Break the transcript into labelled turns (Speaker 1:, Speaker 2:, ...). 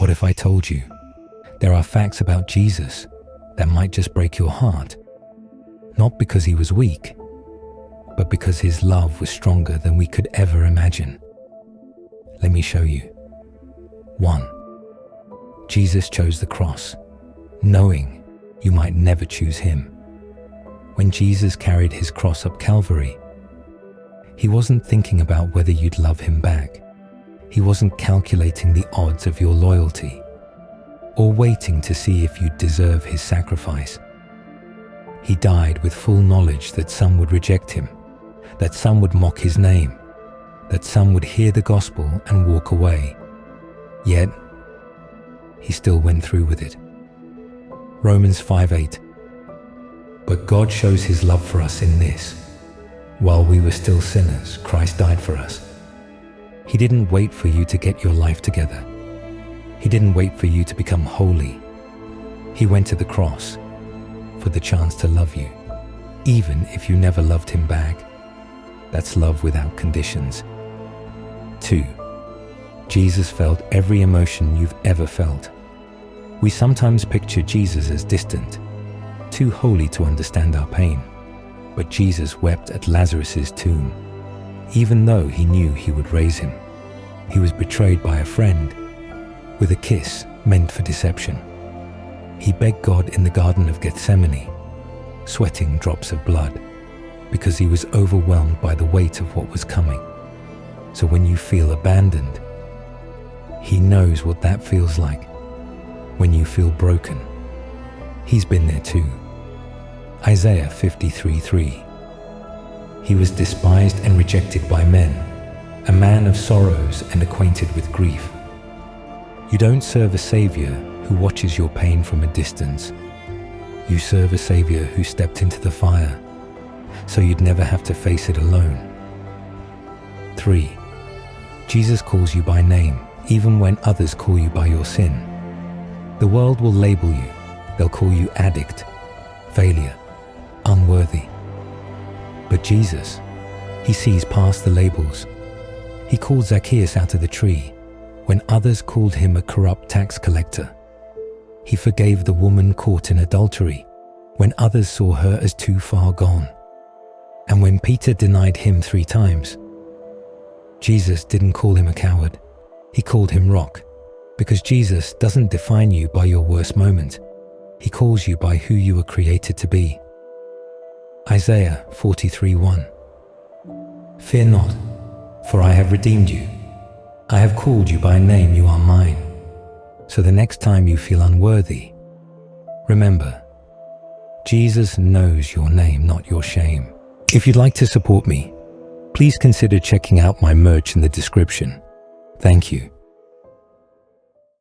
Speaker 1: What if I told you there are facts about Jesus that might just break your heart? Not because he was weak, but because his love was stronger than we could ever imagine. Let me show you. 1. Jesus chose the cross, knowing you might never choose him. When Jesus carried his cross up Calvary, he wasn't thinking about whether you'd love him back. He wasn't calculating the odds of your loyalty, or waiting to see if you'd deserve his sacrifice. He died with full knowledge that some would reject him, that some would mock his name, that some would hear the gospel and walk away. Yet, he still went through with it. Romans 5:8. But God shows his love for us in this: while we were still sinners, Christ died for us. He didn't wait for you to get your life together. He didn't wait for you to become holy. He went to the cross for the chance to love you, even if you never loved him back. That's love without conditions. 2. Jesus felt every emotion you've ever felt. We sometimes picture Jesus as distant, too holy to understand our pain. But Jesus wept at Lazarus' tomb, even though he knew he would raise him. He was betrayed by a friend with a kiss meant for deception. He begged God in the Garden of Gethsemane, sweating drops of blood, because he was overwhelmed by the weight of what was coming. So when you feel abandoned, he knows what that feels like. When you feel broken, he's been there too. Isaiah 53:3. He was despised and rejected by men, a man of sorrows and acquainted with grief. You don't serve a Savior who watches your pain from a distance. You serve a Savior who stepped into the fire, so you'd never have to face it alone. 3. Jesus calls you by name, even when others call you by your sin. The world will label you. They'll call you addict, failure, unworthy. But Jesus, he sees past the labels. He called Zacchaeus out of the tree when others called him a corrupt tax collector. He forgave the woman caught in adultery when others saw her as too far gone. And when Peter denied him 3 times, Jesus didn't call him a coward. He called him rock, because Jesus doesn't define you by your worst moment. He calls you by who you were created to be. Isaiah 43:1. Fear not, for I have redeemed you. I have called you by name, you are mine. So the next time you feel unworthy, remember, Jesus knows your name, not your shame. If you'd like to support me, please consider checking out my merch in the description. Thank you.